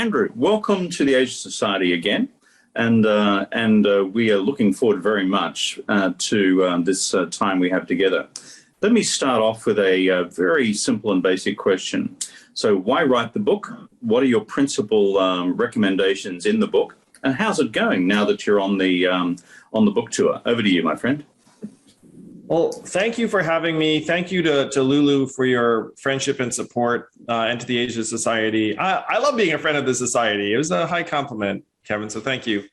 Andrew, welcome to the Asia Society again. And we are looking forward very much to this time we have together. Let me start off with a very simple and basic question. So why write the book? What are your principal recommendations in the book? And how's it going now that you're on the book tour? Over to you, my friend. Well, thank you for having me. Thank you to Lulu for your friendship and support, and to the Asia Society. I love being a friend of the Society. It was a high compliment, Kevin, so thank you.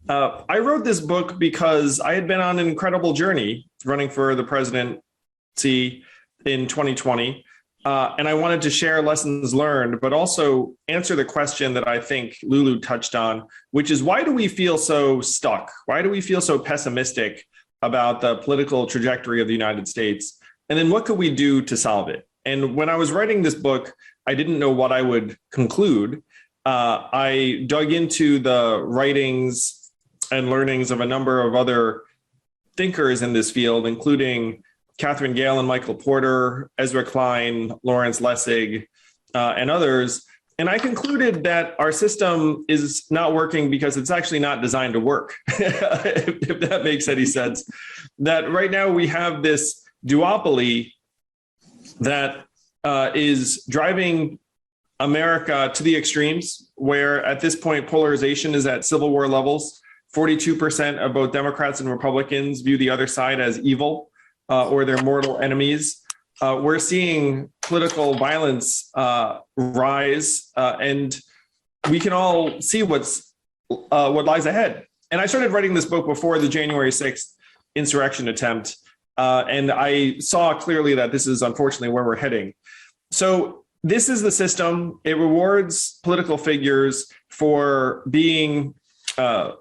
I wrote this book because I had been on an incredible journey running for the presidency in 2020, and I wanted to share lessons learned, but also answer the question that I think Lulu touched on, which is, why do we feel so stuck? Why do we feel so pessimistic about the political trajectory of the United States? And then what could we do to solve it? And when I was writing this book, I didn't know what I would conclude. I dug into the writings and learnings of a number of other thinkers in this field, including Catherine Gale and Michael Porter, Ezra Klein, Lawrence Lessig, and others. And I concluded that our system is not working because it's actually not designed to work, if that makes any sense. That right now we have this duopoly that is driving America to the extremes, where at this point polarization is at Civil War levels. 42% of both Democrats and Republicans view the other side as evil or their mortal enemies. We're seeing political violence rise, and we can all see what lies ahead. And I started writing this book before the January 6th insurrection attempt, and I saw clearly that this is unfortunately where we're heading. So this is the system. It rewards political figures for being the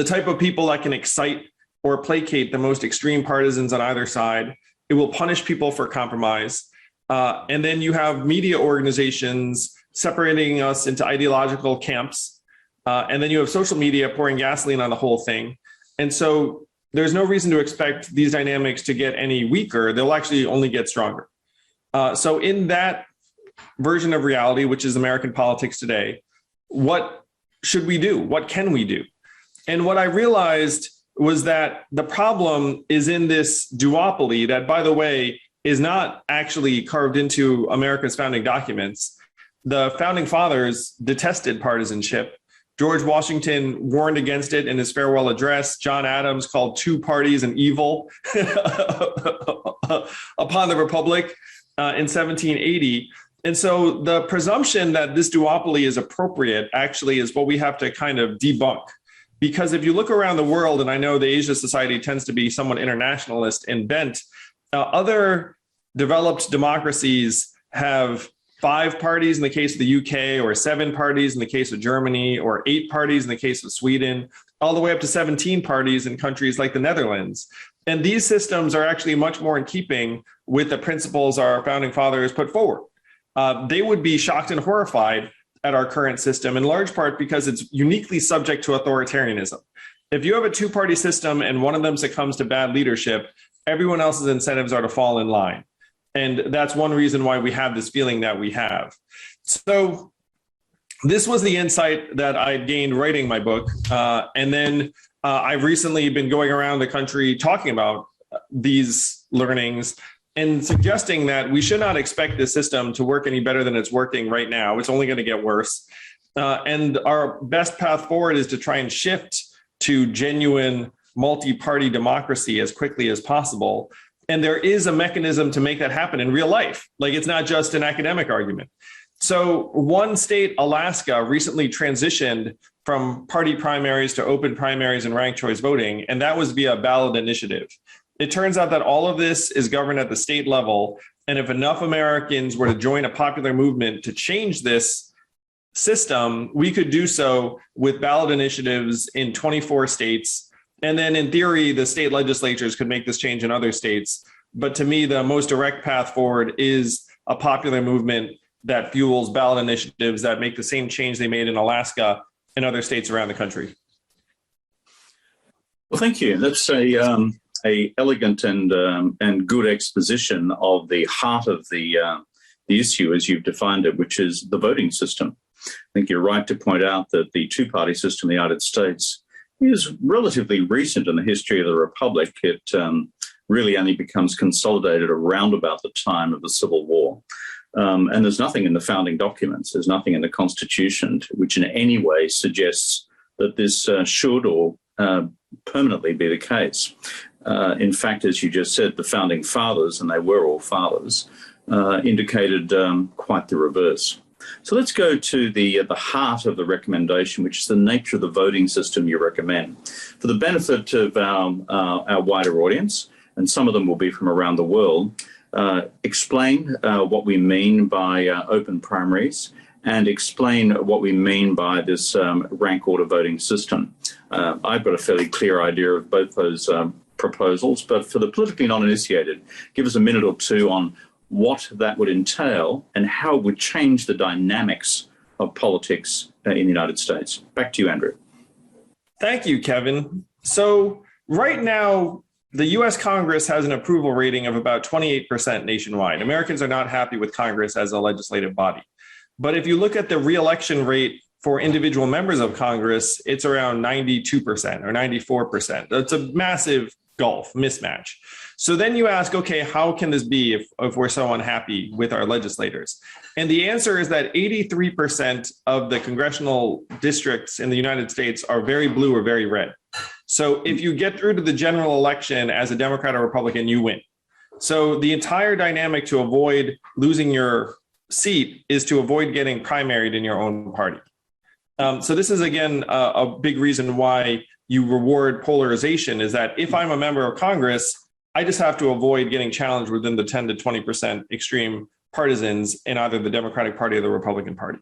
type of people that can excite or placate the most extreme partisans on either side. It will punish people for compromise. And then you have media organizations separating us into ideological camps. And then you have social media pouring gasoline on the whole thing. And so there's no reason to expect these dynamics to get any weaker. They'll actually only get stronger. So in that version of reality, which is American politics today, what should we do? What can we do? And what I realized was that the problem is in this duopoly that, by the way, is not actually carved into America's founding documents. The founding fathers detested partisanship. George Washington warned against it in his farewell address. John Adams called two parties an evil upon the Republic in 1780. And so the presumption that this duopoly is appropriate actually is what we have to kind of debunk. Because if you look around the world, and I know the Asia Society tends to be somewhat internationalist and bent, other developed democracies have 5 parties in the case of the UK, or 7 parties in the case of Germany, or 8 parties in the case of Sweden, all the way up to 17 parties in countries like the Netherlands. And these systems are actually much more in keeping with the principles our founding fathers put forward. They would be shocked and horrified at our current system, in large part because it's uniquely subject to authoritarianism. If you have a 2-party system and one of them succumbs to bad leadership, everyone else's incentives are to fall in line. And that's one reason why we have this feeling that we have. So this was the insight that I gained writing my book. And then I've recently been going around the country talking about these learnings and suggesting that we should not expect this system to work any better than it's working right now. It's only going to get worse. And our best path forward is to try and shift to genuine multi-party democracy as quickly as possible. And there is a mechanism to make that happen in real life. Like, it's not just an academic argument. So one state, Alaska, recently transitioned from party primaries to open primaries and ranked choice voting, and that was via ballot initiative. It turns out that all of this is governed at the state level. And if enough Americans were to join a popular movement to change this system, we could do so with ballot initiatives in 24 states. And then in theory, the state legislatures could make this change in other states. But to me, the most direct path forward is a popular movement that fuels ballot initiatives that make the same change they made in Alaska and other states around the country. Well, thank you. That's a elegant and good exposition of the heart of the issue as you've defined it, which is the voting system. I think you're right to point out that the two-party system in the United States is relatively recent in the history of the Republic. It really only becomes consolidated around about the time of the Civil War. And there's nothing in the founding documents, there's nothing in the Constitution which in any way suggests that this should or permanently be the case. In fact, as you just said, the founding fathers, and they were all fathers, indicated quite the reverse. So let's go to the heart of the recommendation, which is the nature of the voting system you recommend. For the benefit of our wider audience, and some of them will be from around the world, explain what we mean by open primaries and explain what we mean by this rank order voting system. I've got a fairly clear idea of both those proposals, but for the politically non-initiated, give us a minute or two on what that would entail and how it would change the dynamics of politics in the United States. Back to you, Andrew. Thank you, Kevin. So right now, the U.S. Congress has an approval rating of about 28% nationwide. Americans are not happy with Congress as a legislative body. But if you look at the re-election rate for individual members of Congress, it's around 92% or 94%. That's a massive mismatch. So then you ask, okay, how can this be if we're so unhappy with our legislators? And the answer is that 83% of the congressional districts in the United States are very blue or very red. So if you get through to the general election as a Democrat or Republican, you win. So the entire dynamic to avoid losing your seat is to avoid getting primaried in your own party. So this is, again, a big reason why you reward polarization, is that if I'm a member of Congress, I just have to avoid getting challenged within the 10 to 20% extreme partisans in either the Democratic Party or the Republican Party.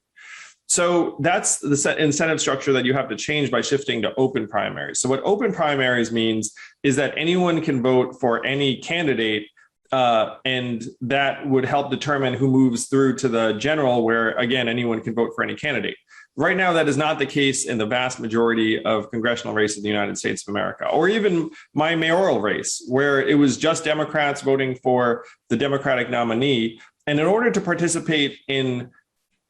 So that's the incentive structure that you have to change by shifting to open primaries. So what open primaries means is that anyone can vote for any candidate, and that would help determine who moves through to the general, where, again, anyone can vote for any candidate. Right now, that is not the case in the vast majority of congressional races in the United States of America, or even my mayoral race, where it was just Democrats voting for the Democratic nominee. And in order to participate in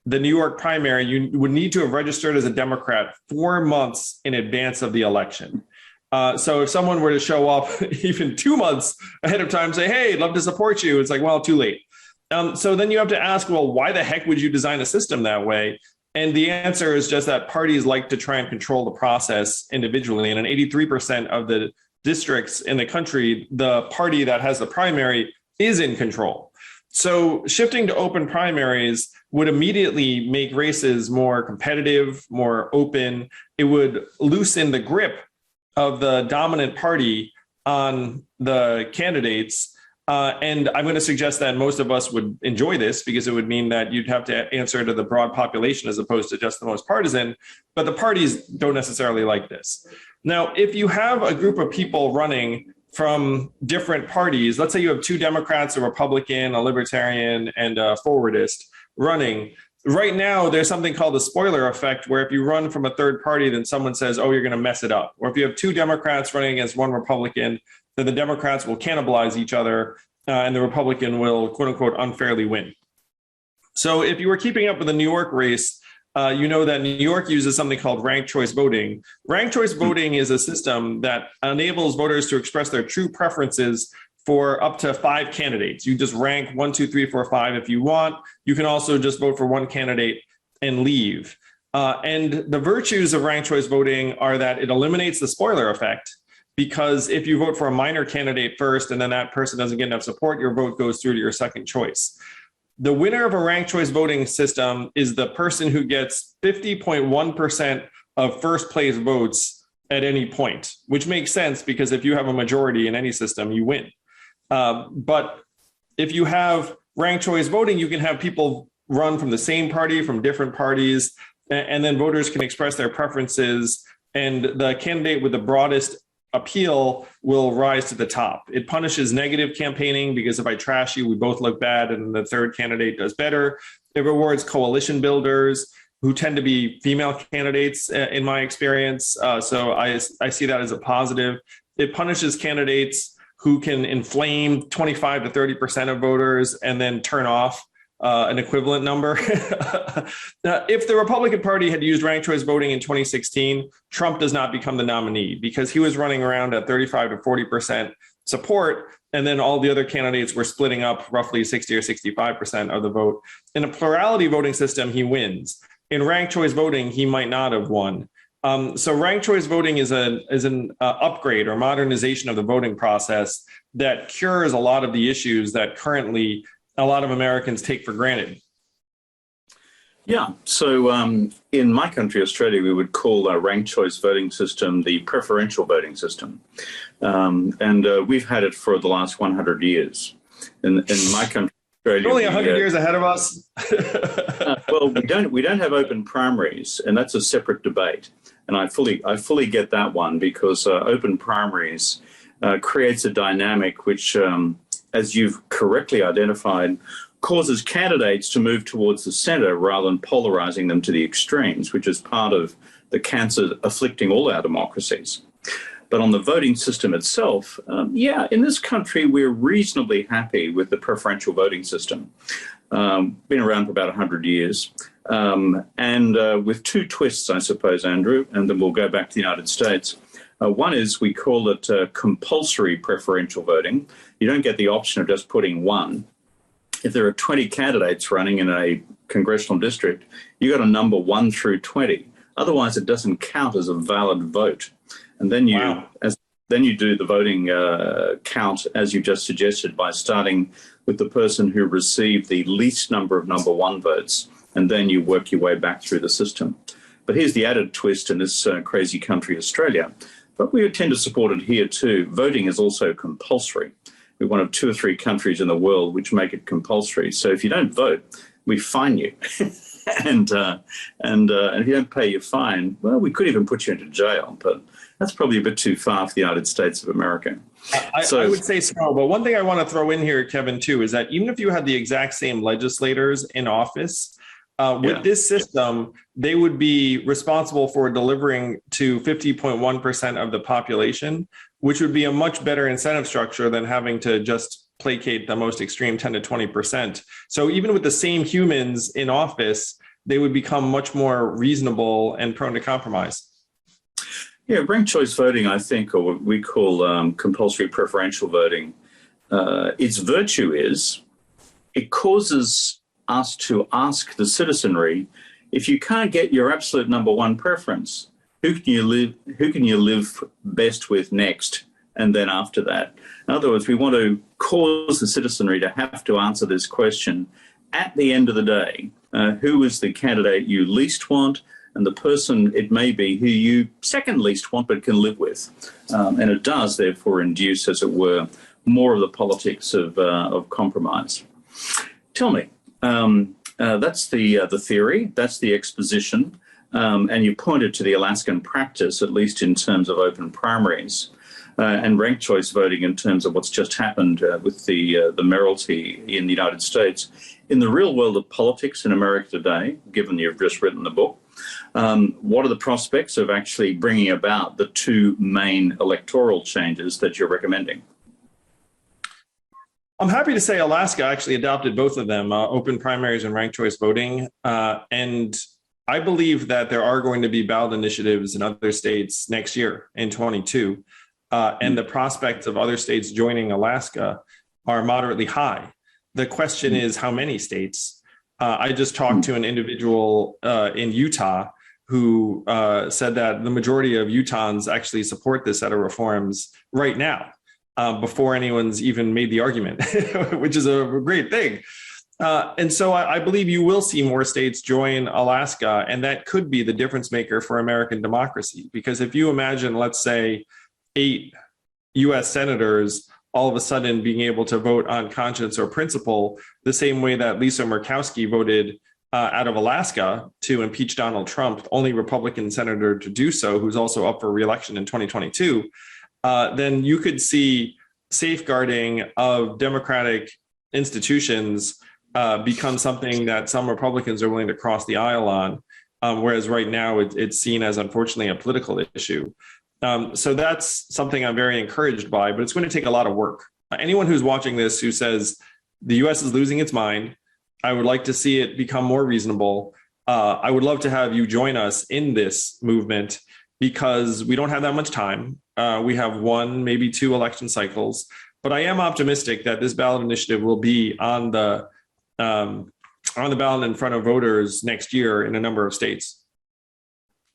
the New York primary, you would need to have registered as a Democrat 4 months in advance of the election. So if someone were to show up even 2 months ahead of time, say, hey, I'd love to support you, it's like, well, too late. So then you have to ask, well, why the heck would you design a system that way? And the answer is just that parties like to try and control the process individually. And in 83% of the districts in the country, the party that has the primary is in control. So shifting to open primaries would immediately make races more competitive, more open. It would loosen the grip of the dominant party on the candidates. And I'm going to suggest that most of us would enjoy this, because it would mean that you'd have to answer to the broad population as opposed to just the most partisan. But the parties don't necessarily like this. Now, if you have a group of people running from different parties, let's say you have 2 Democrats, a Republican, a Libertarian, and a Forwardist running. Right now, there's something called the spoiler effect, where if you run from a third party, then someone says, oh, you're going to mess it up. Or if you have 2 Democrats running against 1 Republican, then the Democrats will cannibalize each other, and the Republican will, quote unquote, unfairly win. So if you were keeping up with the New York race, you know that New York uses something called ranked choice voting. Ranked choice voting is a system that enables voters to express their true preferences for up to 5 candidates. You just rank 1, 2, 3, 4, 5 if you want. You can also just vote for 1 candidate and leave. And the virtues of ranked choice voting are that it eliminates the spoiler effect, because if you vote for a minor candidate first and then that person doesn't get enough support, your vote goes through to your second choice. The winner of a ranked choice voting system is the person who gets 50.1% of first place votes at any point, which makes sense, because if you have a majority in any system, you win. But if you have ranked choice voting, you can have people run from the same party, from different parties, and then voters can express their preferences, and the candidate with the broadest appeal will rise to the top. It punishes negative campaigning, because if I trash you, we both look bad and the third candidate does better. It rewards coalition builders, who tend to be female candidates in my experience. So I see that as a positive. It punishes candidates who can inflame 25 to 30% of voters and then turn off an equivalent number. If the Republican Party had used ranked choice voting in 2016, Trump does not become the nominee because he was running around at 35 to 40% support. And then all the other candidates were splitting up roughly 60 or 65% of the vote. In a plurality voting system, he wins. In ranked choice voting, he might not have won. So ranked choice voting is an upgrade or modernization of the voting process that cures a lot of the issues that currently a lot of Americans take for granted. Yeah. So in my country, Australia, we would call our ranked choice voting system the preferential voting system. And we've had it for the last 100 years. In my country, Australia, only 100 years ahead of us. Well, we don't have open primaries, and that's a separate debate. And I fully get that one because open primaries creates a dynamic which, as you've correctly identified, causes candidates to move towards the centre rather than polarising them to the extremes, which is part of the cancer afflicting all our democracies. But on the voting system itself, in this country, we're reasonably happy with the preferential voting system. Been around for about 100 years. And with two twists, I suppose, Andrew, and then we'll go back to the United States. One is we call it compulsory preferential voting. You don't get the option of just putting one. If there are 20 candidates running in a congressional district, you got to number 1 through 20. Otherwise, it doesn't count as a valid vote. And then you do the voting count, as you just suggested, by starting with the person who received the least number of number 1 votes, and then you work your way back through the system. But here's the added twist in this crazy country, Australia. But we tend to support it here too. Voting is also compulsory. We're one of 2 or 3 countries in the world which make it compulsory. So if you don't vote, we fine you. and if you don't pay your fine, well, we could even put you into jail. But that's probably a bit too far for the United States of America. I would say so. But one thing I want to throw in here, Kevin, too, is that even if you had the exact same legislators in office, with this system, they would be responsible for delivering to 50.1% of the population, which would be a much better incentive structure than having to just placate the most extreme 10 to 20%. So even with the same humans in office, they would become much more reasonable and prone to compromise. Yeah, ranked choice voting, I think, or what we call compulsory preferential voting, its virtue is it causes us to ask the citizenry, if you can't get your absolute number 1 preference, who can you live best with next and then after that? In other words, we want to cause the citizenry to have to answer this question at the end of the day. Who is the candidate you least want, and the person it may be who you second least want but can live with? And it does, therefore, induce, as it were, more of the politics of compromise. Tell me, that's the theory, that's the exposition, and you pointed to the Alaskan practice, at least in terms of open primaries, and ranked choice voting in terms of what's just happened with the mayoralty in the United States. In the real world of politics in America today, given you've just written the book, what are the prospects of actually bringing about the 2 main electoral changes that you're recommending? I'm happy to say Alaska actually adopted both of them, open primaries and ranked choice voting. And I believe that there are going to be ballot initiatives in other states next year in 22. And the prospects of other states joining Alaska are moderately high. The question is how many states? I just talked to an individual in Utah who said that the majority of Utahns actually support this set of reforms right now. Before anyone's even made the argument, which is a great thing. And so I believe you will see more states join Alaska, and that could be the difference maker for American democracy. Because if you imagine, let's say, 8 U.S. senators all of a sudden being able to vote on conscience or principle, the same way that Lisa Murkowski voted out of Alaska to impeach Donald Trump, only Republican senator to do so, who's also up for re-election in 2022, then you could see safeguarding of democratic institutions become something that some Republicans are willing to cross the aisle on, whereas right now it's seen as, unfortunately, a political issue. So that's something I'm very encouraged by, but it's going to take a lot of work. Anyone who's watching this who says the U.S. is losing its mind, I would like to see it become more reasonable. I would love to have you join us in this movement because we don't have that much time. We have one, maybe two election cycles, but I am optimistic that this ballot initiative will be on the ballot in front of voters next year in a number of states.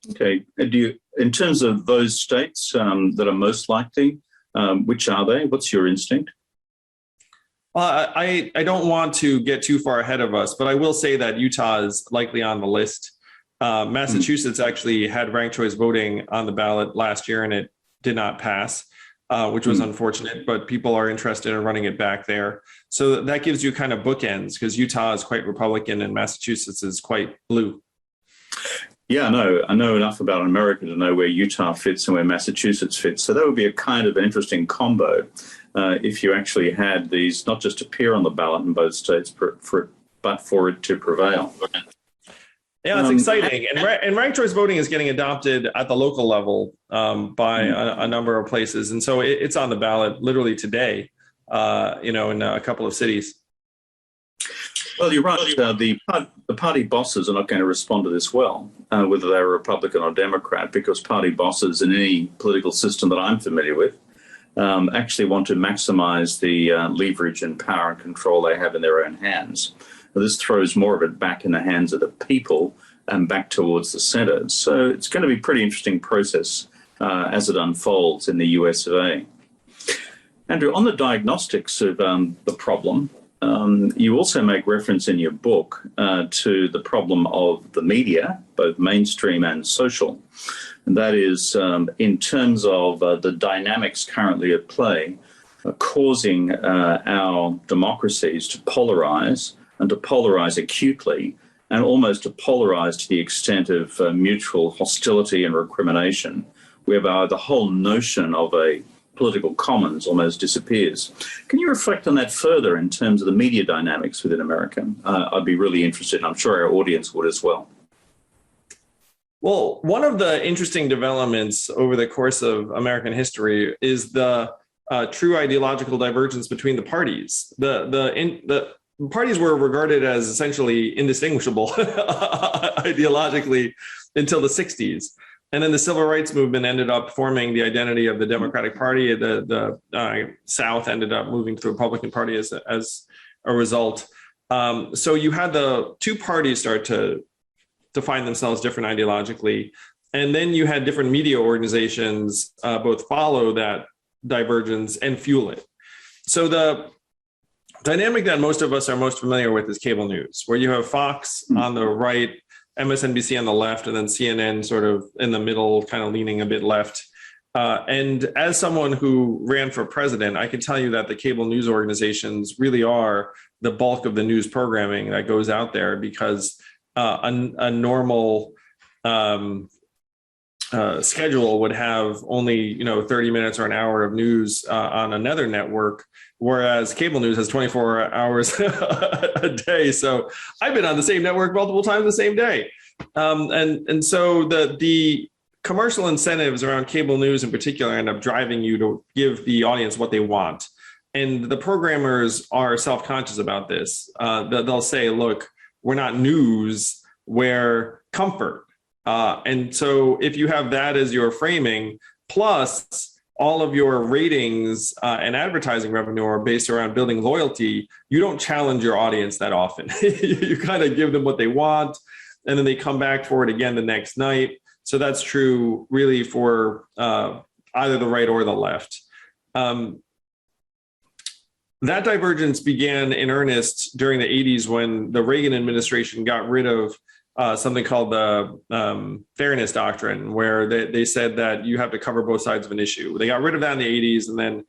Okay. In terms of those states that are most likely, which are they? What's your instinct? I don't want to get too far ahead of us, but I will say that Utah is likely on the list. Massachusetts actually had ranked choice voting on the ballot last year, and it did not pass, which was unfortunate, but people are interested in running it back there. So that gives you kind of bookends because Utah is quite Republican and Massachusetts is quite blue. Yeah, I know enough about America to know where Utah fits and where Massachusetts fits. So that would be a kind of an interesting combo if you actually had these not just appear on the ballot in both states, but for it to prevail. Yeah, it's exciting. And ranked choice voting is getting adopted at the local level by a number of places. And so it's on the ballot literally today, in a couple of cities. Well, you're right. The party bosses are not going to respond to this well, whether they're Republican or Democrat, because party bosses in any political system that I'm familiar with actually want to maximize the leverage and power and control they have in their own hands. This throws more of it back in the hands of the people and back towards the center. So it's going to be a pretty interesting process as it unfolds in the US of A. Andrew, on the diagnostics of the problem, you also make reference in your book to the problem of the media, both mainstream and social. And that is in terms of the dynamics currently at play, causing our democracies to polarize and to polarize acutely and almost to polarize to the extent of mutual hostility and recrimination, whereby the whole notion of a political commons almost disappears. Can you reflect on that further in terms of the media dynamics within America? I'd be really interested. I'm sure our audience would as well. Well, one of the interesting developments over the course of American history is the true ideological divergence between the parties. The parties were regarded as essentially indistinguishable ideologically until the 60s. And then the civil rights movement ended up forming the identity of the Democratic Party. The South ended up moving to the Republican Party as a result. So you had the two parties start to find themselves different ideologically. And then you had different media organizations both follow that divergence and fuel it. So the dynamic that most of us are most familiar with is cable news, where you have Fox on the right, MSNBC on the left, and then CNN sort of in the middle, kind of leaning a bit left. And as someone who ran for president, I can tell you that the cable news organizations really are the bulk of the news programming that goes out there, because a normal schedule would have only 30 minutes or an hour of news on another network, whereas cable news has 24 hours a day. So I've been on the same network multiple times the same day. And so the commercial incentives around cable news in particular end up driving you to give the audience what they want. And the programmers are self-conscious about this. They'll say, look, we're not news, we're comfort. And so if you have that as your framing, plus all of your ratings and advertising revenue are based around building loyalty, you don't challenge your audience that often. You kind of give them what they want, and then they come back for it again the next night. So that's true really for either the right or the left. That divergence began in earnest during the 80s when the Reagan administration got rid of something called the fairness doctrine, where they said that you have to cover both sides of an issue. They got rid of that in the 80s, and then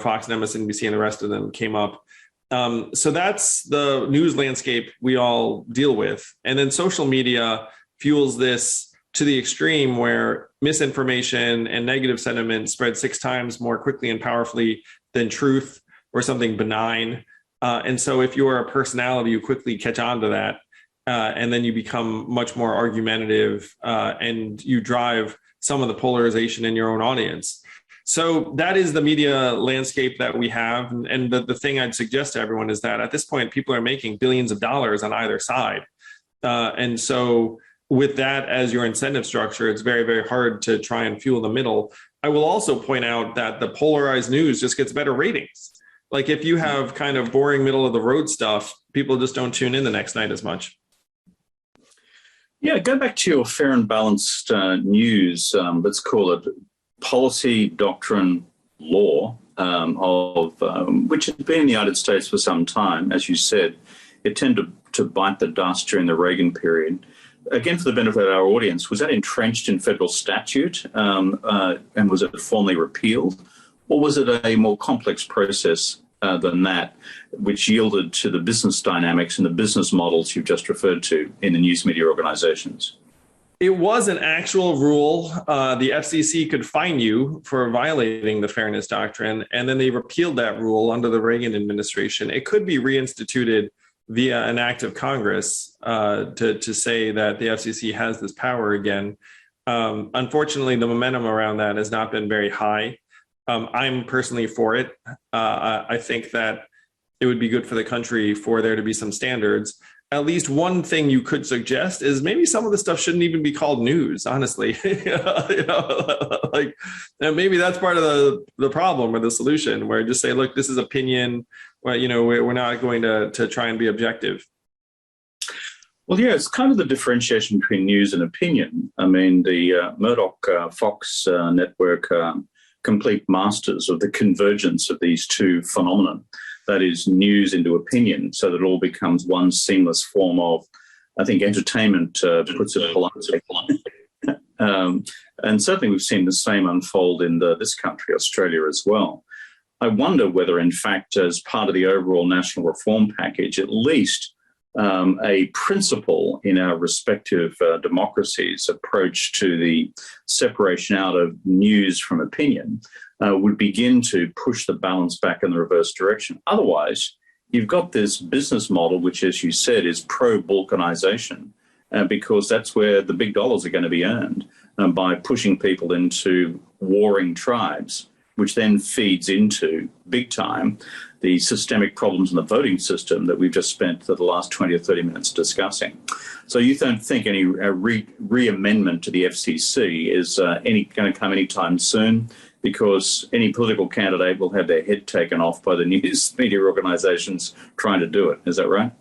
Fox and MSNBC and the rest of them came up. So that's the news landscape we all deal with. And then social media fuels this to the extreme, where misinformation and negative sentiment spread 6 times more quickly and powerfully than truth or something benign. And so if you are a personality, you quickly catch on to that. And then you become much more argumentative and you drive some of the polarization in your own audience. So that is the media landscape that we have. And the thing I'd suggest to everyone is that at this point, people are making billions of dollars on either side. And so with that as your incentive structure, it's very, very hard to try and fuel the middle. I will also point out that the polarized news just gets better ratings. Like if you have kind of boring middle of the road stuff, people just don't tune in the next night as much. Yeah, go back to your fair and balanced news, let's call it policy, doctrine, law, which had been in the United States for some time. As you said, it tended to bite the dust during the Reagan period. Again, for the benefit of our audience, was that entrenched in federal statute and was it formally repealed? Or was it a more complex process than that, which yielded to the business dynamics and the business models you've just referred to in the news media organizations? It was an actual rule. The FCC could fine you for violating the fairness doctrine, and then they repealed that rule under the Reagan administration. It could be reinstituted via an act of Congress to say that the FCC has this power again. Unfortunately, the momentum around that has not been very high. I'm personally for it. I think that it would be good for the country for there to be some standards. At least one thing you could suggest is maybe some of the stuff shouldn't even be called news, honestly. Maybe that's part of the problem or the solution, where just say, look, this is opinion. Well, we're not going to try and be objective. Well, yeah, it's kind of the differentiation between news and opinion. I mean, the Murdoch-Fox network complete masters of the convergence of these two phenomena. That is news into opinion, so that it all becomes one seamless form of, I think, entertainment, puts it politely. And certainly we've seen the same unfold in this country, Australia, as well. I wonder whether, in fact, as part of the overall national reform package, at least a principle in our respective democracies' approach to the separation out of news from opinion would begin to push the balance back in the reverse direction. Otherwise, you've got this business model, which, as you said, is pro-balkanization, because that's where the big dollars are going to be earned by pushing people into warring tribes, which then feeds into, big time, the systemic problems in the voting system that we've just spent the last 20 or 30 minutes discussing. So you don't think any re-amendment to the FCC is going to come anytime soon, because any political candidate will have their head taken off by the news media organizations trying to do it. Is that right?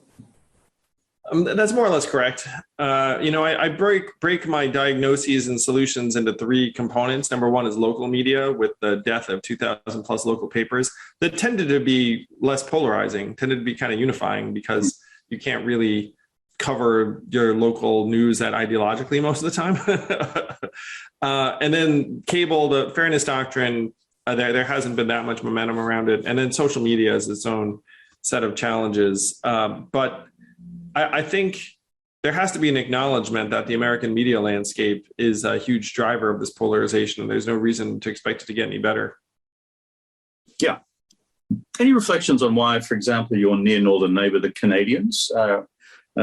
That's more or less correct. I break my diagnoses and solutions into three components. Number one is local media, with the death of 2,000 plus local papers that tended to be less polarizing, tended to be kind of unifying, because you can't really cover your local news that ideologically most of the time. And then cable, the fairness doctrine, there hasn't been that much momentum around it. And then social media has its own set of challenges. But I think there has to be an acknowledgement that the American media landscape is a huge driver of this polarization, and there's no reason to expect it to get any better. Yeah. Any reflections on why, for example, your near northern neighbour, the Canadians,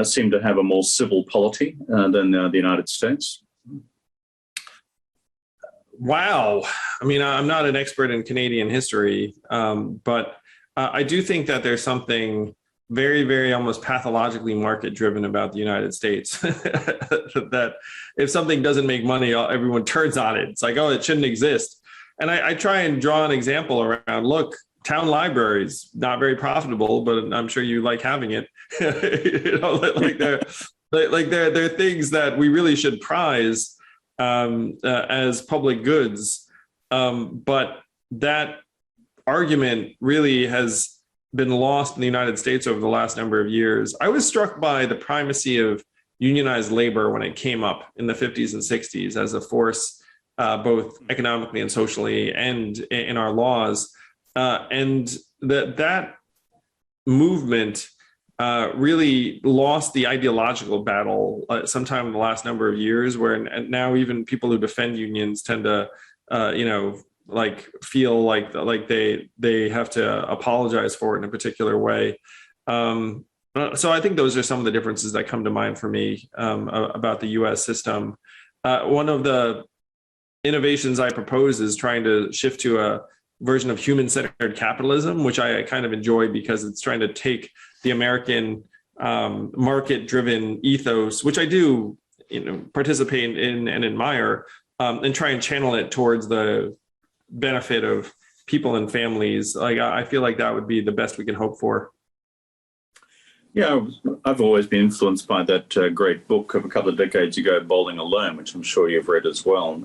seem to have a more civil polity than the United States? Wow. I mean, I'm not an expert in Canadian history, but I do think that there's something very, very almost pathologically market-driven about the United States. That if something doesn't make money, everyone turns on it. It's like, oh, it shouldn't exist. And I try and draw an example around, look, town libraries, not very profitable, but I'm sure you like having it. They're things that we really should prize as public goods. But that argument really has been lost in the United States over the last number of years. I was struck by the primacy of unionized labor when it came up in the 50s and 60s as a force, both economically and socially, and in our laws. And that movement really lost the ideological battle sometime in the last number of years, where now even people who defend unions tend to, feel like they have to apologize for it in a particular way. So I think those are some of the differences that come to mind for me about the U.S. system. One of the innovations I propose is trying to shift to a version of human-centered capitalism, which I kind of enjoy because it's trying to take the American market-driven ethos, which I do, participate in and admire, and try and channel it towards the benefit of people and families. Like, I feel like that would be the best we can hope for. Yeah, I've always been influenced by that great book of a couple of decades ago, Bowling Alone, which I'm sure you've read as well,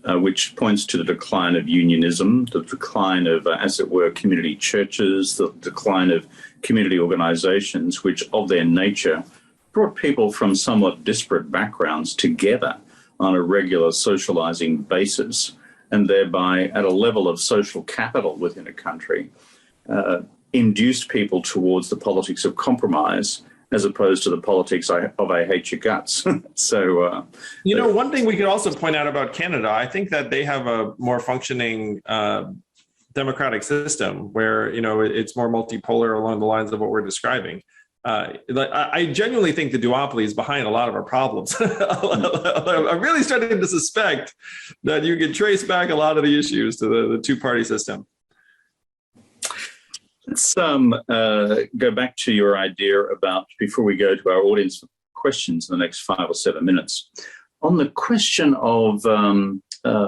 which points to the decline of unionism, the decline of, as it were, community churches, the decline of community organisations, which of their nature brought people from somewhat disparate backgrounds together on a regular socialising basis, and thereby at a level of social capital within a country, induced people towards the politics of compromise as opposed to the politics of I hate your guts. So, one thing we could also point out about Canada, I think that they have a more functioning democratic system where, it's more multipolar along the lines of what we're describing. I genuinely think the duopoly is behind a lot of our problems. I'm really starting to suspect that you can trace back a lot of the issues to the two-party system. Let's go back to your idea about, before we go to our audience for questions in the next 5 or 7 minutes, on the question of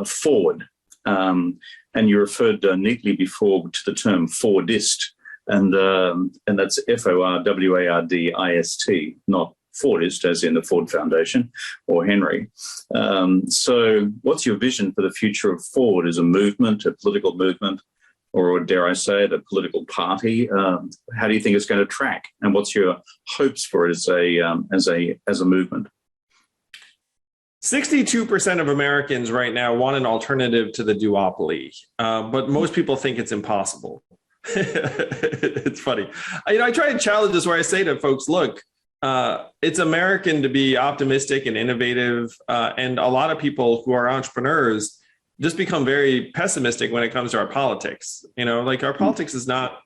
forward, and you referred neatly before to the term Fordist, and that's Fordwardist, not Fordist as in the Ford Foundation or Henry. So what's your vision for the future of Ford as a movement, a political movement, or dare I say it, a political party? How do you think it's going to track? And what's your hopes for it as a movement? 62% of Americans right now want an alternative to the duopoly, but most people think it's impossible. It's funny. I try to challenge this where I say to folks, look, it's American to be optimistic and innovative, and a lot of people who are entrepreneurs just become very pessimistic when it comes to our politics. Like our politics is not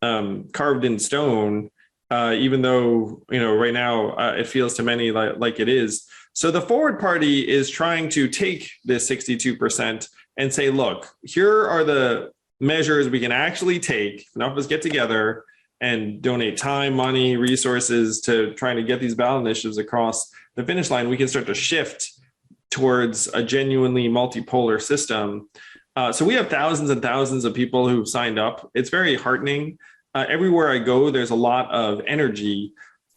carved in stone, even though, right now it feels to many like it is. So the Forward Party is trying to take this 62% and say, look, here are the measures we can actually take. If enough of us get together and donate time, money, resources to trying to get these ballot initiatives across the finish line, we can start to shift towards a genuinely multipolar system. So we have thousands and thousands of people who've signed up. It's very heartening. Everywhere I go, there's a lot of energy.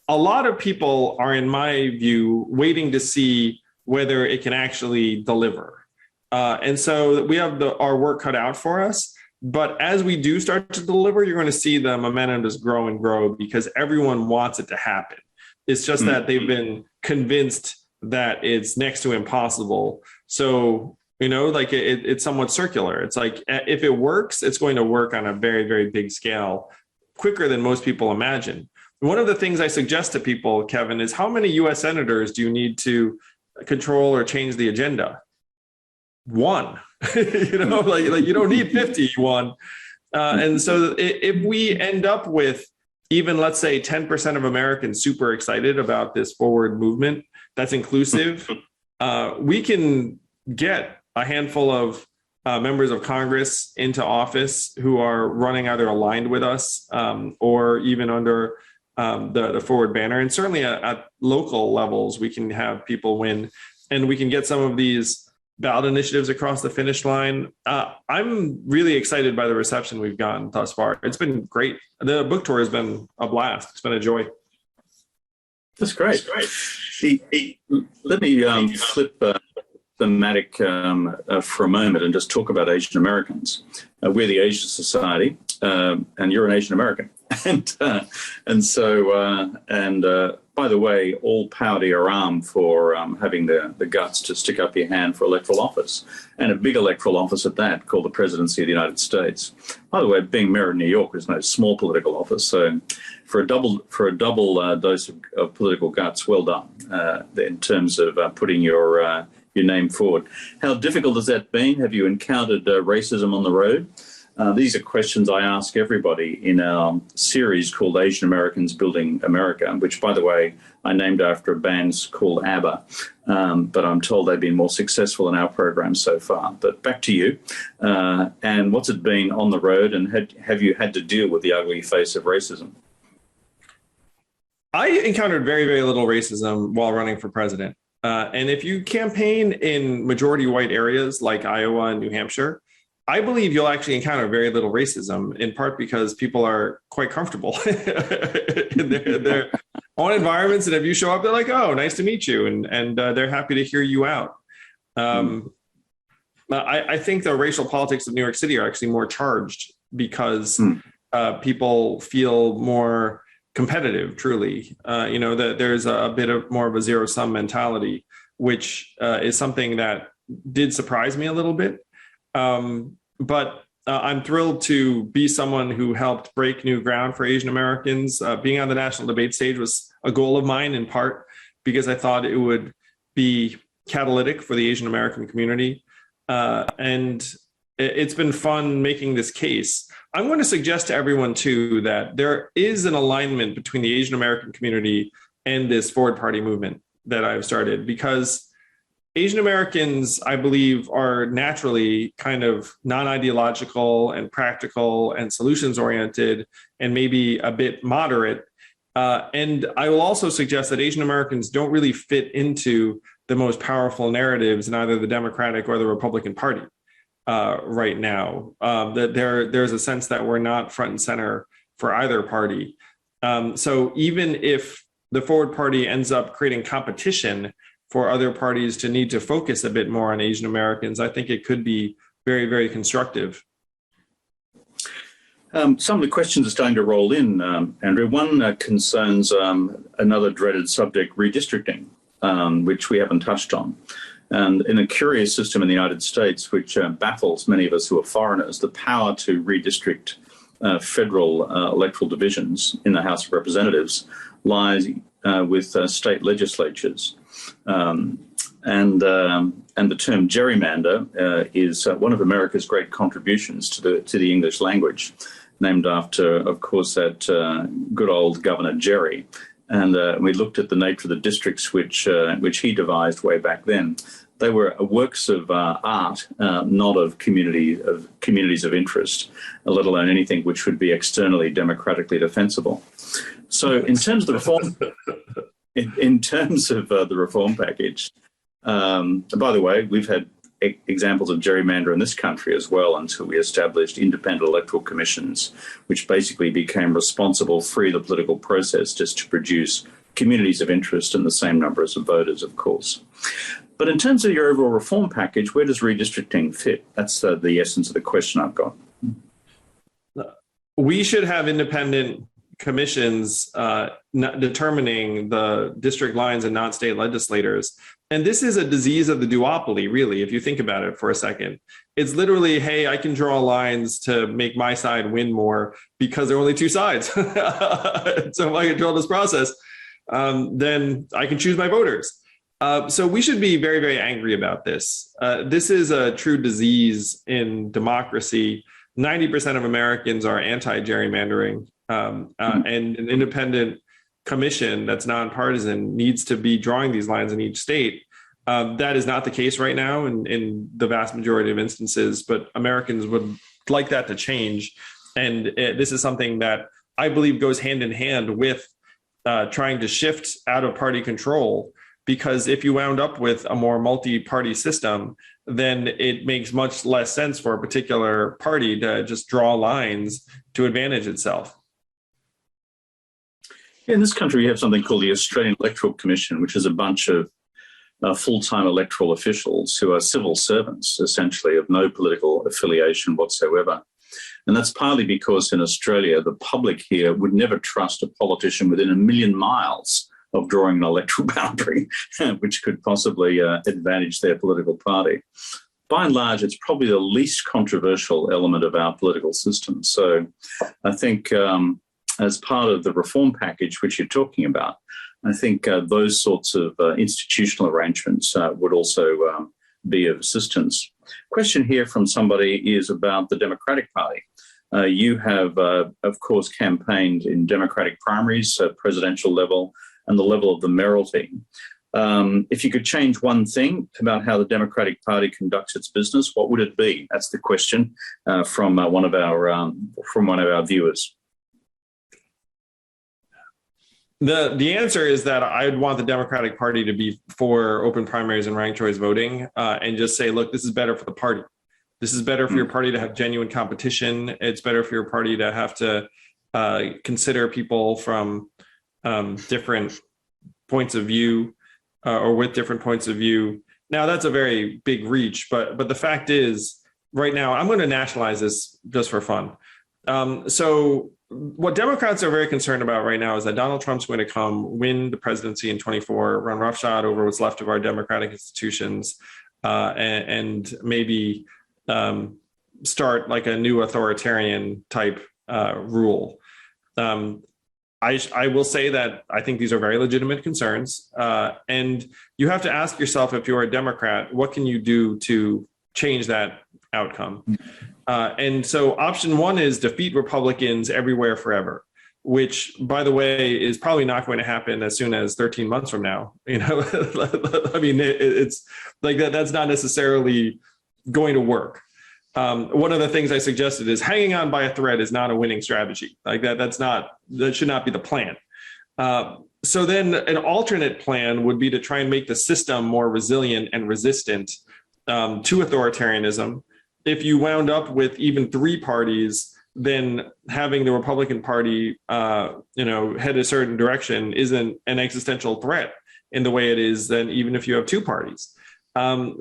A lot of people are, in my view, waiting to see whether it can actually deliver. And so we have our work cut out for us. But as we do start to deliver, you're going to see the momentum just grow and grow because everyone wants it to happen. It's just that they've been convinced that it's next to impossible. So, it's somewhat circular. It's like, if it works, it's going to work on a very, very big scale, quicker than most people imagine. One of the things I suggest to people, Kevin, is how many US senators do you need to control or change the agenda? One. You don't need 51. And so if we end up with even, let's say, 10% of Americans super excited about this forward movement that's inclusive, we can get a handful of members of Congress into office who are running either aligned with us or even under the Forward banner. And certainly at local levels, we can have people win and we can get some of these ballot initiatives across the finish line. I'm really excited by the reception we've gotten thus far. It's been great. The book tour has been a blast. It's been a joy. That's great. Let me flip thematic for a moment and just talk about Asian Americans. We're the Asian Society, and you're an Asian American. And so by the way, all power to your arm for having the guts to stick up your hand for electoral office, and a big electoral office at that, called the Presidency of the United States. By the way, being mayor of New York is no small political office. So for a double dose of political guts, well done in terms of putting your name forward. How difficult has that been? Have you encountered racism on the road? These are questions I ask everybody in our series called Asian Americans Building America, which, by the way, I named after a band called ABBA, but I'm told they've been more successful in our program so far. But back to you. And what's it been on the road, and have you had to deal with the ugly face of racism? I encountered very, very little racism while running for president. And if you campaign in majority white areas like Iowa and New Hampshire, I believe you'll actually encounter very little racism, in part because people are quite comfortable in their own environments. And if you show up, they're like, oh, nice to meet you. And they're happy to hear you out. I think the racial politics of New York City are actually more charged because people feel more competitive, truly. That there's a bit of more of a zero-sum mentality, which is something that did surprise me a little bit. But I'm thrilled to be someone who helped break new ground for Asian Americans. Being on the national debate stage was a goal of mine, in part because I thought it would be catalytic for the Asian American community. And it's been fun making this case. I'm going to suggest to everyone, too, that there is an alignment between the Asian American community and this Forward Party movement that I've started, because Asian Americans, I believe, are naturally kind of non-ideological and practical and solutions-oriented and maybe a bit moderate. And I will also suggest that Asian Americans don't really fit into the most powerful narratives in either the Democratic or the Republican Party right now. That there's a sense that we're not front and center for either party. So even if the Forward Party ends up creating competition for other parties to need to focus a bit more on Asian Americans, I think it could be very, very constructive. Some of the questions are starting to roll in, Andrew. One concerns another dreaded subject, redistricting, which we haven't touched on. And in a curious system in the United States, which baffles many of us who are foreigners, the power to redistrict federal electoral divisions in the House of Representatives lies with state legislatures. And the term gerrymander is one of America's great contributions to the English language, named after, of course, that good old Governor Jerry. And we looked at the nature of the districts which he devised way back then. They were works of art, not of communities of interest, let alone anything which would be externally democratically defensible. So, in terms of the reform, in terms of the reform package, by the way, we've had examples of gerrymander in this country as well until we established independent electoral commissions, which basically became responsible, free of the political process, just to produce communities of interest and the same numbers of voters, of course. But in terms of your overall reform package, where does redistricting fit? That's the essence of the question I've got. We should have independent commissions determining the district lines and not state legislators. And this is a disease of the duopoly, really, if you think about it for a second. It's literally, hey, I can draw lines to make my side win more because there are only two sides. So if I control this process, then I can choose my voters. So we should be very, very angry about this. This is a true disease in democracy. 90% of Americans are anti-gerrymandering, and an independent commission that's nonpartisan needs to be drawing these lines in each state. That is not the case right now in the vast majority of instances, but Americans would like that to change. And this is something that I believe goes hand in hand with trying to shift out of party control, because if you wound up with a more multi-party system, then it makes much less sense for a particular party to just draw lines to advantage itself. In this country, we have something called the Australian Electoral Commission, which is a bunch of full-time electoral officials who are civil servants, essentially, of no political affiliation whatsoever. And that's partly because in Australia, the public here would never trust a politician within a million miles of drawing an electoral boundary, which could possibly advantage their political party. By and large, it's probably the least controversial element of our political system. So I think as part of the reform package, which you're talking about, I think those sorts of institutional arrangements would also be of assistance. Question here from somebody is about the Democratic Party. You have, of course, campaigned in Democratic primaries, presidential level, and the level of the mayoralty. If you could change one thing about how the Democratic Party conducts its business, what would it be? That's the question from one of our viewers. The answer is that I'd want the Democratic Party to be for open primaries and ranked choice voting, and just say, look, this is better for the party. This is better for your party to have genuine competition. It's better for your party to have to consider people from different points of view or with different points of view. Now, that's a very big reach, but the fact is, right now, I'm going to nationalize this just for fun. So what Democrats are very concerned about right now is that Donald Trump's going to come, win the presidency in 24, run roughshod over what's left of our democratic institutions, and maybe start like a new authoritarian type rule. I will say that I think these are very legitimate concerns. And you have to ask yourself, if you're a Democrat, what can you do to change that outcome? And so option one is defeat Republicans everywhere forever, which, by the way, is probably not going to happen as soon as 13 months from now. You know, I mean, it's like that's not necessarily going to work. One of the things I suggested is hanging on by a thread is not a winning strategy. Like that should not be the plan. So then an alternate plan would be to try and make the system more resilient and resistant to authoritarianism. If you wound up with even three parties, then having the Republican Party, head a certain direction isn't an existential threat in the way it is then even if you have two parties. I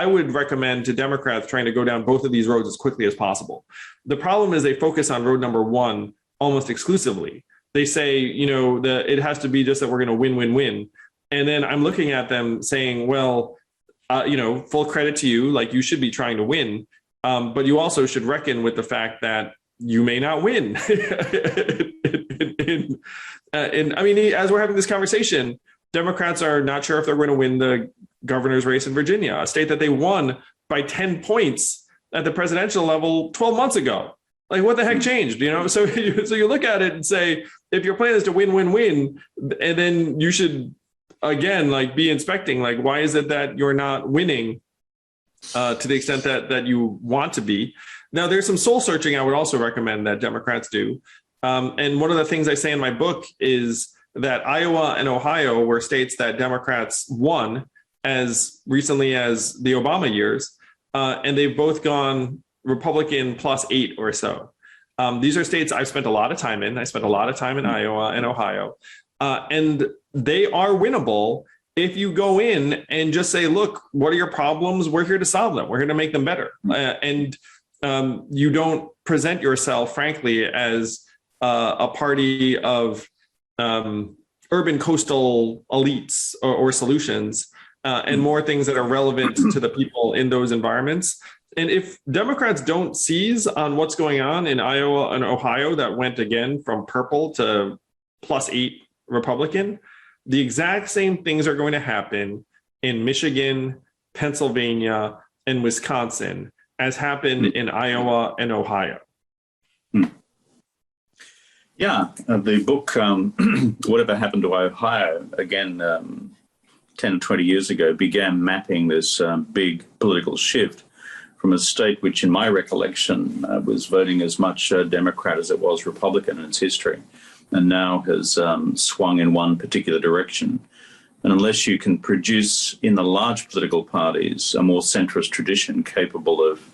would recommend to Democrats trying to go down both of these roads as quickly as possible. The problem is they focus on road number one almost exclusively. They say, it has to be just that we're going to win, win, win. And then I'm looking at them saying, well, full credit to you, like you should be trying to win, but you also should reckon with the fact that you may not win. And I mean, as we're having this conversation, Democrats are not sure if they're going to win the governor's race in Virginia, a state that they won by 10 points at the presidential level 12 months ago. Like, what the heck changed? So you look at it and say, if your plan is to win, win, win, and then you should, again, like be inspecting, like, why is it that you're not winning to the extent that you want to be? Now, there's some soul searching I would also recommend that Democrats do. And one of the things I say in my book is that Iowa and Ohio were states that Democrats won as recently as the Obama years, and they've both gone Republican +8 or so. These are states I've spent a lot of time in. I spent a lot of time in Iowa and Ohio, and they are winnable if you go in and just say, look, what are your problems? We're here to solve them. We're here to make them better. And you don't present yourself, frankly, as a party of urban coastal elites or solutions, and more things that are relevant to the people in those environments. And if Democrats don't seize on what's going on in Iowa and Ohio that went again from purple to +8 Republican, the exact same things are going to happen in Michigan, Pennsylvania, and Wisconsin as happened in Iowa and Ohio. Yeah, the book, Whatever Happened to Ohio, again, 10 or 20 years ago, began mapping this big political shift from a state which, in my recollection, was voting as much Democrat as it was Republican in its history, and now has swung in one particular direction. And unless you can produce in the large political parties a more centrist tradition capable of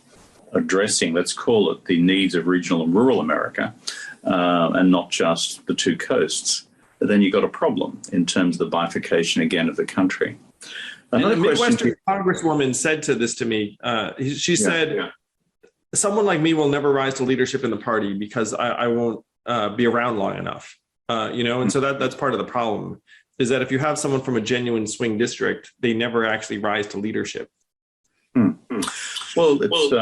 addressing, let's call it, the needs of regional and rural America, and not just the two coasts, then you've got a problem in terms of the bifurcation again of the country. Another Midwestern Congresswoman said to me, she said, someone like me will never rise to leadership in the party because I won't be around long enough. And so that's part of the problem, is that if you have someone from a genuine swing district, they never actually rise to leadership. Well, it's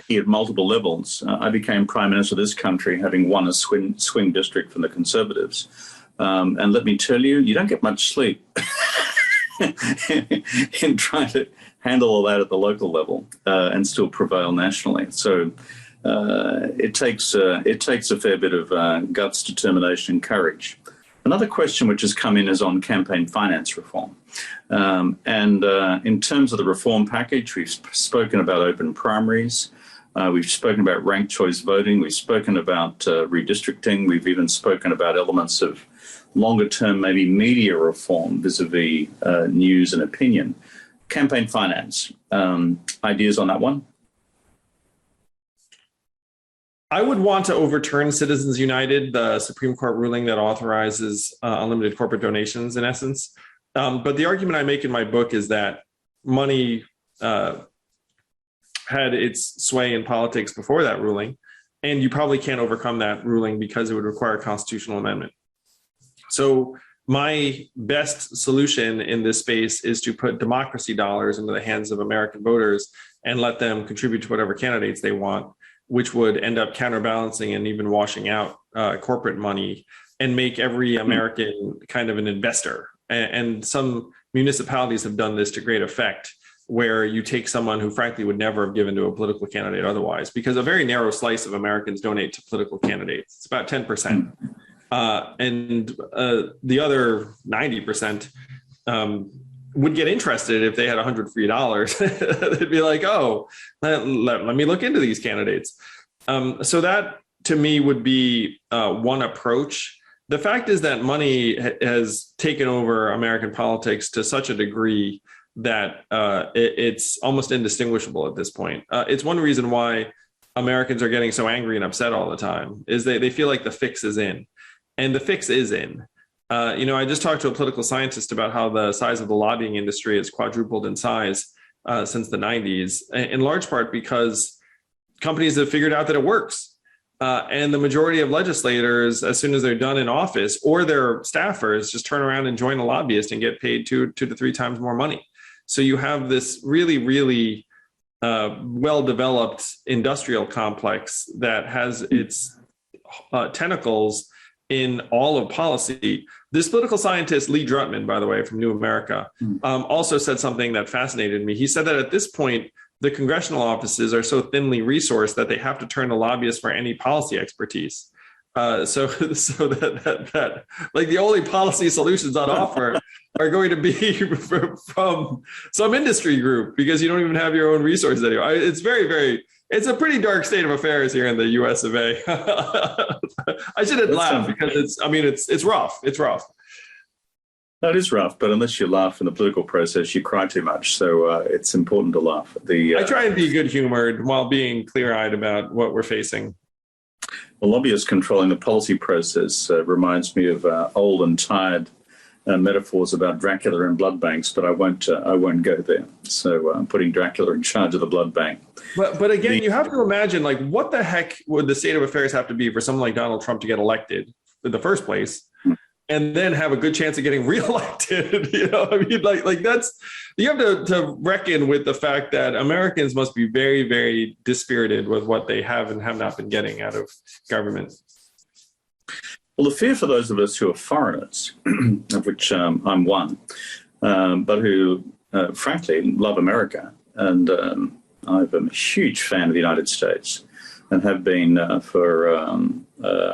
at multiple levels. I became Prime Minister of this country having won a swing district from the Conservatives. And let me tell you, you don't get much sleep. in trying to handle all that at the local level and still prevail nationally. So it takes a fair bit of guts, determination, and courage. Another question which has come in is on campaign finance reform. In terms of the reform package, we've spoken about open primaries. We've spoken about ranked choice voting. We've spoken about redistricting. We've even spoken about elements of longer term, maybe media reform vis-a-vis news and opinion. Campaign finance, ideas on that one? I would want to overturn Citizens United, the Supreme Court ruling that authorizes unlimited corporate donations, in essence. But the argument I make in my book is that money had its sway in politics before that ruling, and you probably can't overcome that ruling because it would require a constitutional amendment. So my best solution in this space is to put democracy dollars into the hands of American voters and let them contribute to whatever candidates they want, which would end up counterbalancing and even washing out corporate money and make every American kind of an investor. And some municipalities have done this to great effect, where you take someone who frankly would never have given to a political candidate otherwise, because a very narrow slice of Americans donate to political candidates. It's about 10%. And the other 90% would get interested if they had $100 free. They'd be like, oh, let me look into these candidates. So that to me would be one approach. The fact is that money has taken over American politics to such a degree that it's almost indistinguishable at this point. It's one reason why Americans are getting so angry and upset all the time, is they feel like the fix is in. And the fix is in. I just talked to a political scientist about how the size of the lobbying industry has quadrupled in size since the 90s, in large part because companies have figured out that it works. And the majority of legislators, as soon as they're done in office, or their staffers, just turn around and join a lobbyist and get paid 2 to 3 times more money. So you have this really, really well-developed industrial complex that has its tentacles in all of policy. This political scientist, Lee Drutman, by the way, from New America, also said something that fascinated me. He said that at this point, the congressional offices are so thinly resourced that they have to turn to lobbyists for any policy expertise. So that like the only policy solutions on offer are going to be from some industry group, because you don't even have your own resources anymore. It's it's a pretty dark state of affairs here in the US of A. I shouldn't laugh because it's rough. It's rough. That is rough, but unless you laugh in the political process, you cry too much. So it's important to laugh. I try and be good-humored while being clear-eyed about what we're facing. The lobbyists controlling the policy process reminds me of old and tired metaphors about Dracula and blood banks, but I won't go there. So I'm putting Dracula in charge of the blood bank. But again, you have to imagine, like, what the heck would the state of affairs have to be for someone like Donald Trump to get elected in the first place, and then have a good chance of getting reelected? That's, you have to reckon with the fact that Americans must be very, very dispirited with what they have and have not been getting out of government. Well, the fear for those of us who are foreigners, of which I'm one, but who, frankly, love America, and I'm a huge fan of the United States and have been for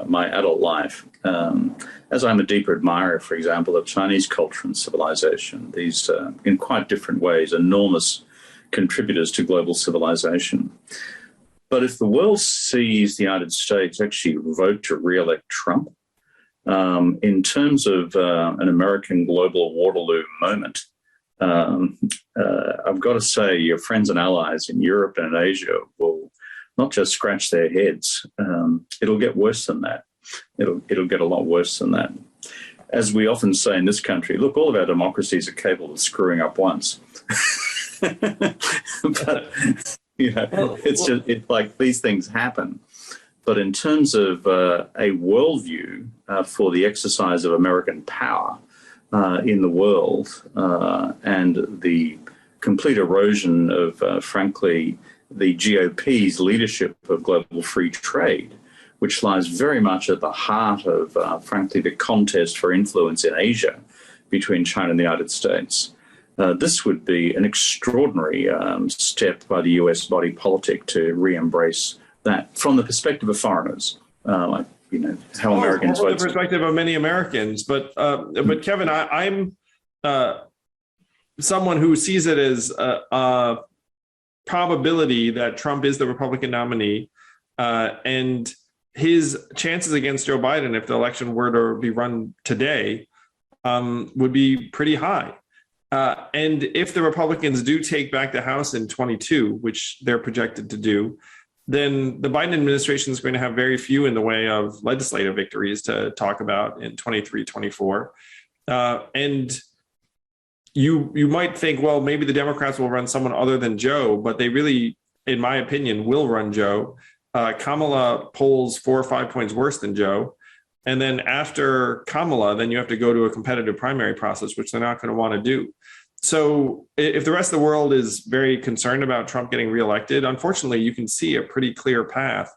my adult life, as I'm a deeper admirer, for example, of Chinese culture and civilization. These, in quite different ways, enormous contributors to global civilization. But if the world sees the United States actually vote to re-elect Trump, in terms of an American global Waterloo moment, I've got to say your friends and allies in Europe and in Asia will not just scratch their heads. It'll get worse than that. It'll get a lot worse than that. As we often say in this country, look, all of our democracies are capable of screwing up once. But, it's like these things happen. But in terms of a worldview for the exercise of American power in the world and the complete erosion of, frankly, the GOP's leadership of global free trade, which lies very much at the heart of, frankly, the contest for influence in Asia between China and the United States. this would be an extraordinary step by the US body politic to re-embrace that from the perspective of foreigners, like, how Americans from vote. the perspective of many Americans. But Kevin, I'm someone who sees it as a probability that Trump is the Republican nominee, and his chances against Joe Biden, if the election were to be run today, would be pretty high. And if the Republicans do take back the House in 22, which they're projected to do, then the Biden administration is going to have very few in the way of legislative victories to talk about in 23, 24. And you might think, well, maybe the Democrats will run someone other than Joe, but they really, in my opinion, will run Joe. Kamala polls 4 or 5 points worse than Joe. And then after Kamala, then you have to go to a competitive primary process, which they're not going to want to do. So if the rest of the world is very concerned about Trump getting reelected, unfortunately, you can see a pretty clear path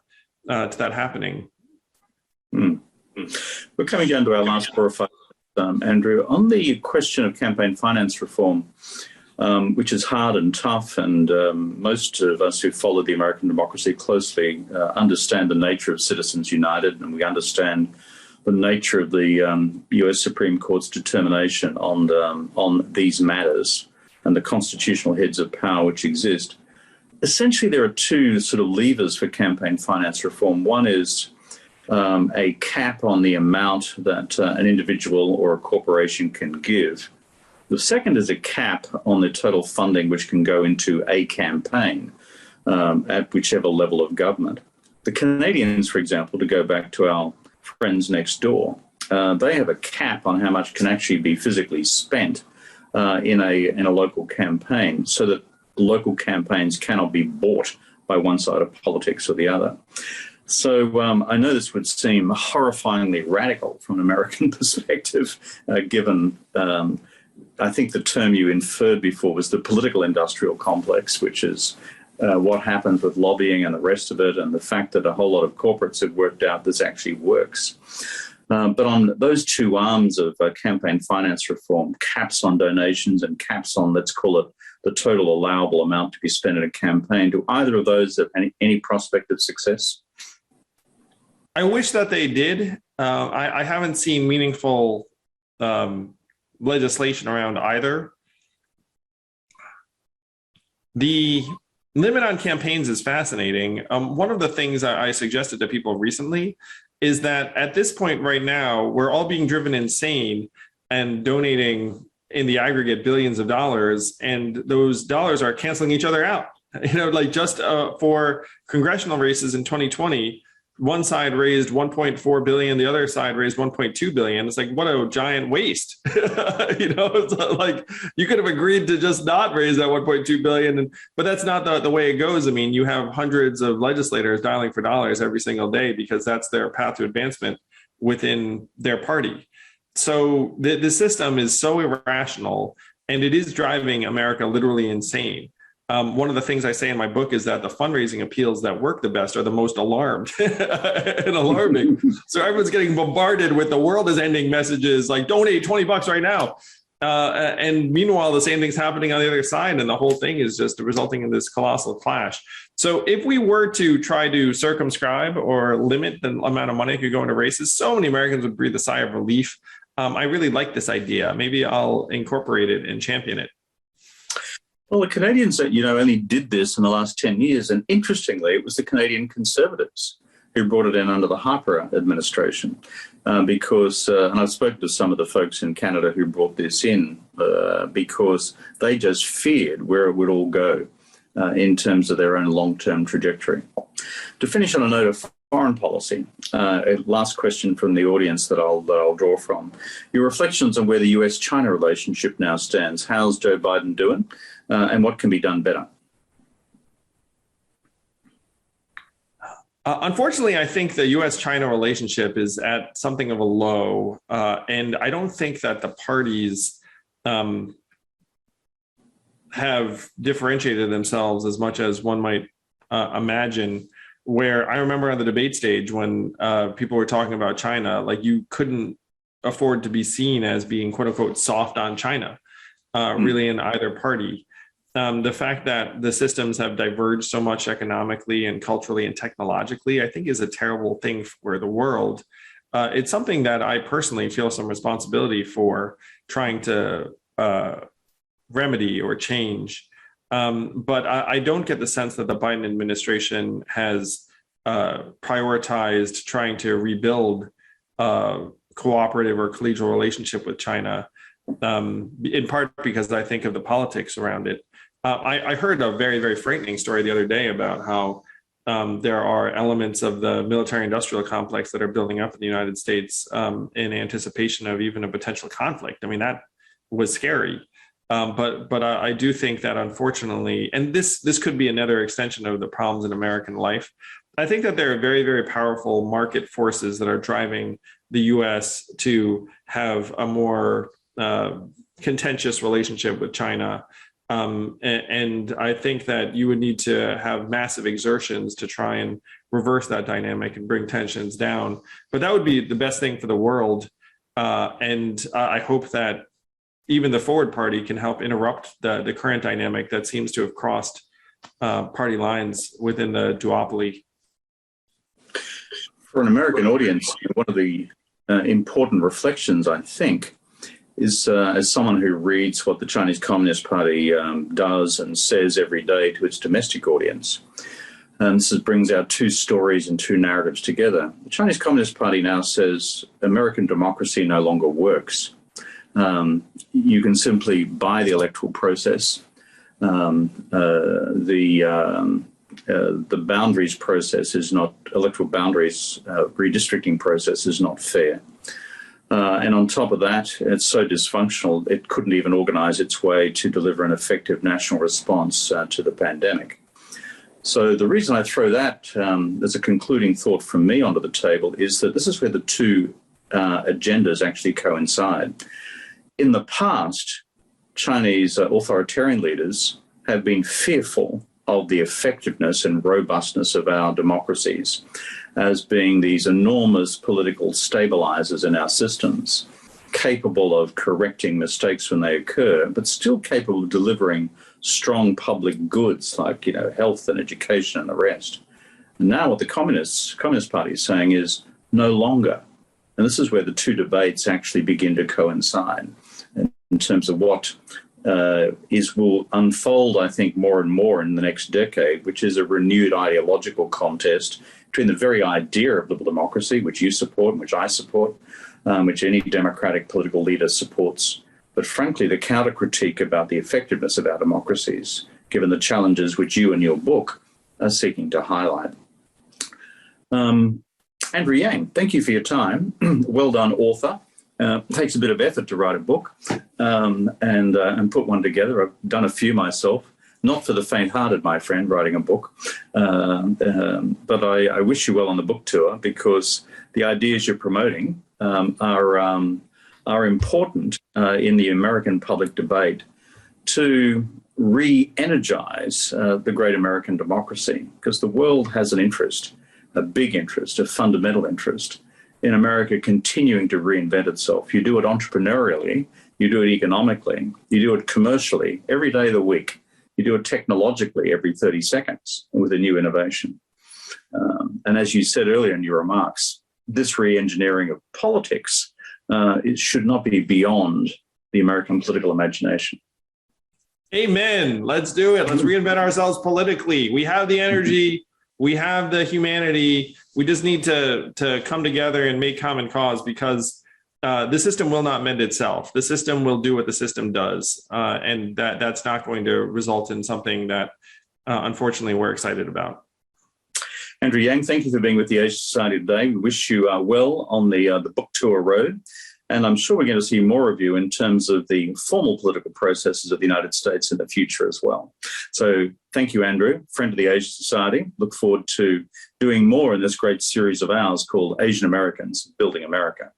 to that happening. We're coming down to our last 4 or 5 Andrew, on the question of campaign finance reform, which is hard and tough, and most of us who follow the American democracy closely understand the nature of Citizens United, and we understand the nature of the US Supreme Court's determination on these matters and the constitutional heads of power which exist. Essentially, there are 2 sort of levers for campaign finance reform. One is a cap on the amount that an individual or a corporation can give. The second is a cap on the total funding which can go into a campaign at whichever level of government. The Canadians, for example, to go back to our friends next door, they have a cap on how much can actually be physically spent in a local campaign, so that local campaigns cannot be bought by one side of politics or the other. So I know this would seem horrifyingly radical from an American perspective, given I think the term you inferred before was the political industrial complex, which is what happens with lobbying and the rest of it, and the fact that a whole lot of corporates have worked out this actually works. But on those 2 arms of campaign finance reform, caps on donations and caps on, let's call it, the total allowable amount to be spent in a campaign, do either of those have any prospect of success? I wish that they did. I haven't seen meaningful legislation around either. The limit on campaigns is fascinating. One of the things I suggested to people recently is that at this point right now, we're all being driven insane and donating in the aggregate billions of dollars, and those dollars are canceling each other out. Like just for congressional races in 2020, one side raised 1.4 billion, the other side raised 1.2 billion. It's like, what a giant waste. It's like you could have agreed to just not raise that 1.2 billion, but that's not the way it goes. I mean, you have hundreds of legislators dialing for dollars every single day because that's their path to advancement within their party. So the system is so irrational, and it is driving America literally insane. One of the things I say in my book is that the fundraising appeals that work the best are the most alarmed and alarming. So everyone's getting bombarded with the world is ending messages like donate $20 right now. And meanwhile, the same thing's happening on the other side. And the whole thing is just resulting in this colossal clash. So if we were to try to circumscribe or limit the amount of money that could go into races, so many Americans would breathe a sigh of relief. I really like this idea. Maybe I'll incorporate it and champion it. Well, the Canadians, only did this in the last 10 years. And interestingly, it was the Canadian Conservatives who brought it in under the Harper administration because, and I've spoken to some of the folks in Canada who brought this in because they just feared where it would all go in terms of their own long-term trajectory. To finish on a note of foreign policy, a last question from the audience that I'll draw from. Your reflections on where the US-China relationship now stands. How's Joe Biden doing? And what can be done better? Unfortunately, I think the U.S.-China relationship is at something of a low, and I don't think that the parties have differentiated themselves as much as one might imagine. Where I remember on the debate stage when people were talking about China, like you couldn't afford to be seen as being quote unquote soft on China. really in either party. The fact that the systems have diverged so much economically and culturally and technologically, I think is a terrible thing for the world. It's something that I personally feel some responsibility for trying to remedy or change. But I don't get the sense that the Biden administration has prioritized trying to rebuild cooperative or collegial relationship with China, in part because I think of the politics around it. I heard a very, very frightening story the other day about how there are elements of the military-industrial complex that are building up in the United States in anticipation of even a potential conflict. I mean, that was scary. But I do think that, unfortunately, and this could be another extension of the problems in American life, I think that there are very, very powerful market forces that are driving the U.S. to have a more contentious relationship with China. And I think that you would need to have massive exertions to try and reverse that dynamic and bring tensions down. But that would be the best thing for the world. And I hope that even the Forward Party can help interrupt the current dynamic that seems to have crossed party lines within the duopoly. For an American audience, one of the important reflections, I think, is as someone who reads what the Chinese Communist Party does and says every day to its domestic audience. And this brings our two stories and two narratives together. The Chinese Communist Party now says American democracy no longer works. You can simply buy the electoral process. The boundaries process is not, electoral boundaries redistricting process is not fair. And on top of that, it's so dysfunctional, it couldn't even organise its way to deliver an effective national response to the pandemic. So the reason I throw that as a concluding thought from me onto the table is that this is where the two agendas actually coincide. In the past, Chinese authoritarian leaders have been fearful of the effectiveness and robustness of our democracies as being these enormous political stabilizers in our systems, capable of correcting mistakes when they occur, but still capable of delivering strong public goods like, health and education and the rest. And now what the Communist Party is saying is no longer. And this is where the two debates actually begin to coincide in terms of what will unfold, I think, more and more in the next decade, which is a renewed ideological contest between the very idea of liberal democracy, which you support and which I support, which any democratic political leader supports, but frankly, the counter-critique about the effectiveness of our democracies, given the challenges which you and your book are seeking to highlight. Andrew Yang, thank you for your time. Well done, author. It takes a bit of effort to write a book and put one together. I've done a few myself, not for the faint-hearted, my friend, writing a book. But I wish you well on the book tour, because the ideas you're promoting are important in the American public debate to re-energize the great American democracy, because the world has an interest, a big interest, a fundamental interest in America continuing to reinvent itself. You do it entrepreneurially, you do it economically, you do it commercially every day of the week. You do it technologically every 30 seconds with a new innovation. And as you said earlier in your remarks, this re-engineering of politics, it should not be beyond the American political imagination. Amen. Let's do it. Let's reinvent ourselves politically. We have the energy. We have the humanity. We just need to come together and make common cause, because the system will not mend itself. The system will do what the system does. And that's not going to result in something that, unfortunately, we're excited about. Andrew Yang, thank you for being with the Asia Society today. We wish you well on the book tour road. And I'm sure we're going to see more of you in terms of the formal political processes of the United States in the future as well. So thank you, Andrew, friend of the Asia Society. Look forward to doing more in this great series of ours called Asian Americans Building America.